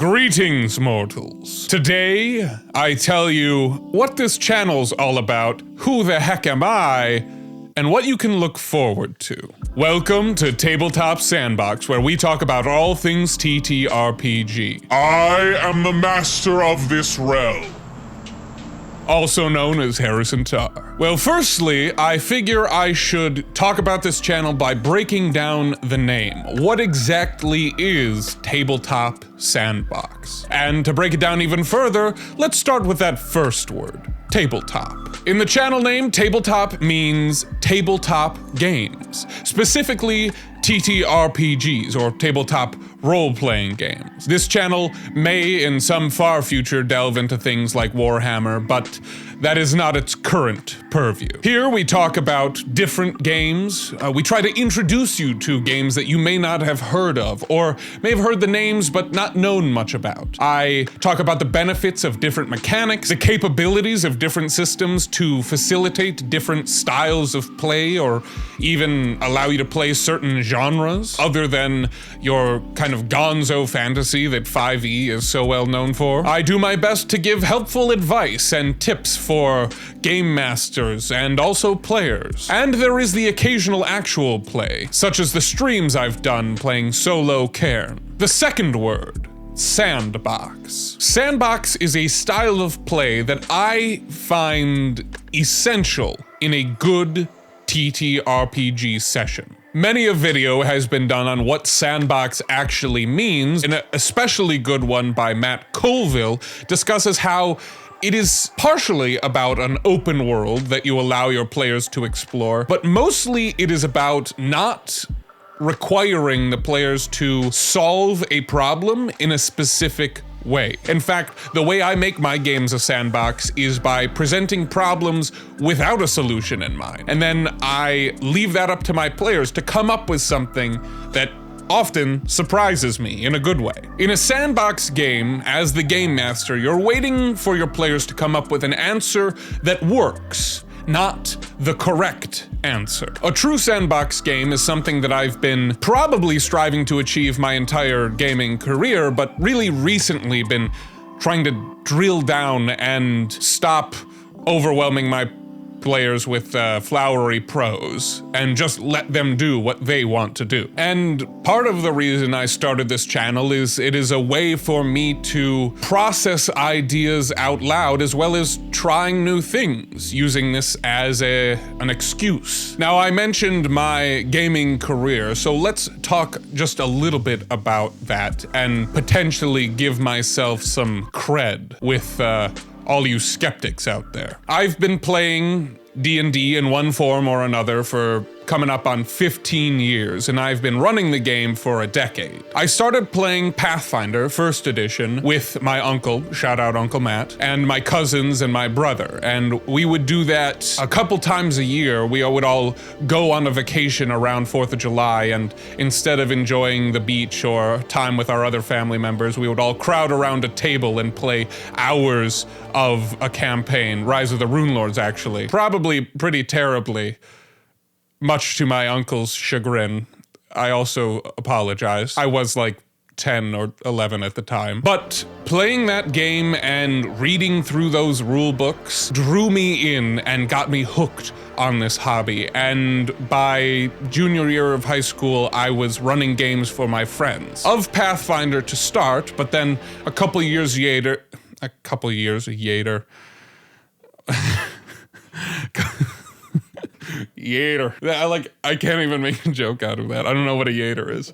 Greetings, mortals. Today, I tell you what this channel's all about, who the heck am I, and what you can look forward to. Welcome to Tabletop Sandbox, where we talk about all things ttrpg. I am the master of this realm. Also known as Harrison Tar. Well, firstly, I figure I should talk about this channel by breaking down the name. What exactly is Tabletop Sandbox? And to break it down even further, let's start with that first word, tabletop. In the channel name, tabletop means tabletop games, specifically ttrpgs, or tabletop role-playing games. This channel may, in some far future, delve into things like Warhammer, but that is not its current purview. Here we talk about different games. We try to introduce you to games that you may not have heard of, or may have heard the names but not known much about. I talk about the benefits of different mechanics, the capabilities of different systems to facilitate different styles of play, or even allow you to play certain genres other than your kind of gonzo fantasy that 5e is so well known for. I do my best to give helpful advice and tips for game masters and also players. And there is the occasional actual play, such as the streams I've done playing solo Cairn. The second word, sandbox. Sandbox is a style of play that I find essential in a good ttrpg session. Many a video has been done on what sandbox actually means, and an especially good one by Matt Colville discusses how it is partially about an open world that you allow your players to explore, but mostly it is about not requiring the players to solve a problem in a specific way. In fact, the way I make my games a sandbox is by presenting problems without a solution in mind. And then I leave that up to my players to come up with something that often surprises me in a good way. In a sandbox game, as the game master, you're waiting for your players to come up with an answer that works, not the correct answer. A true sandbox game is something that I've been probably striving to achieve my entire gaming career, but really recently been trying to drill down and stop overwhelming my players with flowery prose and just let them do what they want to do. And part of the reason I started this channel is it is a way for me to process ideas out loud, as well as trying new things, using this as an excuse. Now, I mentioned my gaming career, so let's talk just a little bit about that and potentially give myself some cred with all you skeptics out there. I've been playing D&D in one form or another for coming up on 15 years, and I've been running the game for a decade. I started playing Pathfinder, 1st edition, with my uncle, shout out Uncle Matt, and my cousins and my brother, and we would do that a couple times a year. We would all go on a vacation around 4th of July, and instead of enjoying the beach or time with our other family members, we would all crowd around a table and play hours of a campaign, Rise of the Runelords actually, probably pretty terribly, much to my uncle's chagrin. I also apologize. I was like 10 or 11 at the time. But playing that game and reading through those rule books drew me in and got me hooked on this hobby. And by junior year of high school, I was running games for my friends. Of Pathfinder to start, but then a couple years later, Yater. I can't even make a joke out of that. I don't know what a yater is.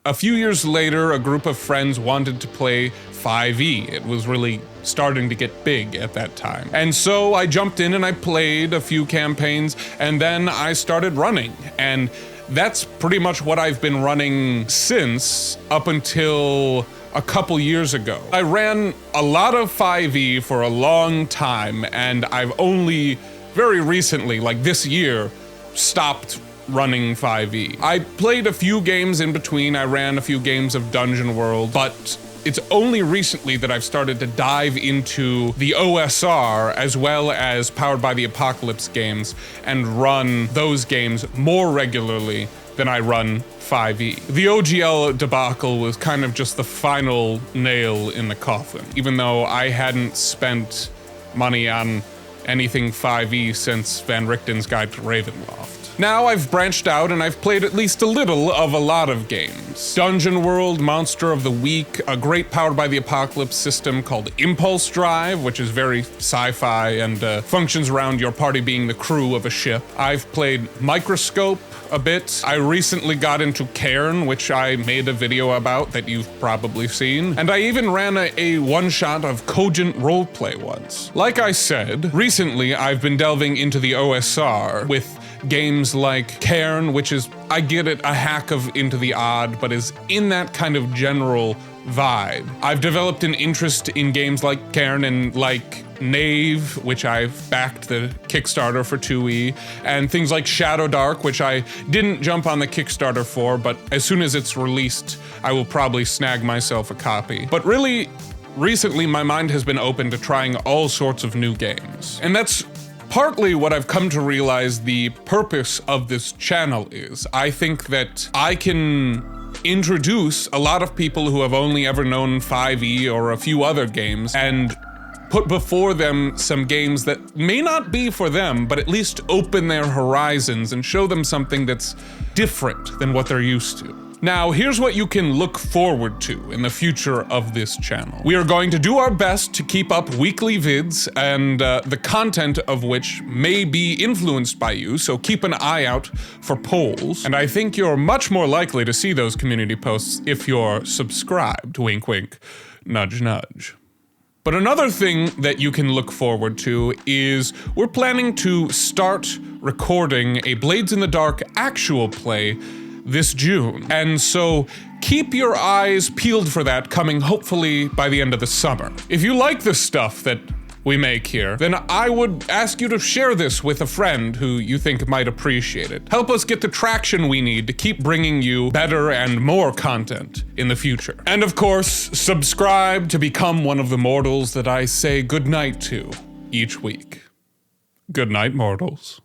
A few years later, a group of friends wanted to play 5e. It was really starting to get big at that time. And so I jumped in and I played a few campaigns, and then I started running. And that's pretty much what I've been running since, up until a couple years ago. I ran a lot of 5e for a long time, and I've only very recently, like this year, stopped running 5e. I played a few games in between. I ran a few games of Dungeon World, but it's only recently that I've started to dive into the OSR as well as Powered by the Apocalypse games and run those games more regularly then I run 5e. The OGL debacle was kind of just the final nail in the coffin, even though I hadn't spent money on anything 5e since Van Richten's Guide to Ravenloft. Now I've branched out and I've played at least a little of a lot of games. Dungeon World, Monster of the Week, a great Powered by the Apocalypse system called Impulse Drive, which is very sci-fi and functions around your party being the crew of a ship. I've played Microscope a bit. I recently got into Cairn, which I made a video about that you've probably seen. And I even ran a one-shot of Cogent Roleplay once. Like I said, recently I've been delving into the OSR with games like Cairn, which is, I get it, a hack of Into the Odd, but is in that kind of general vibe. I've developed an interest in games like Cairn and like Knave, which I've backed the Kickstarter for 2e, and things like Shadow Dark, which I didn't jump on the Kickstarter for, but as soon as it's released, I will probably snag myself a copy. But really, recently my mind has been open to trying all sorts of new games. And that's partly what I've come to realize the purpose of this channel is. I think that I can introduce a lot of people who have only ever known 5e or a few other games and put before them some games that may not be for them, but at least open their horizons and show them something that's different than what they're used to. Now, here's what you can look forward to in the future of this channel. We are going to do our best to keep up weekly vids, and the content of which may be influenced by you, so keep an eye out for polls. And I think you're much more likely to see those community posts if you're subscribed, wink wink, nudge nudge. But another thing that you can look forward to is we're planning to start recording a Blades in the Dark actual play this June. And so keep your eyes peeled for that coming hopefully by the end of the summer. If you like the stuff that we make here, then I would ask you to share this with a friend who you think might appreciate it. Help us get the traction we need to keep bringing you better and more content in the future. And of course, subscribe to become one of the mortals that I say goodnight to each week. Good night, mortals.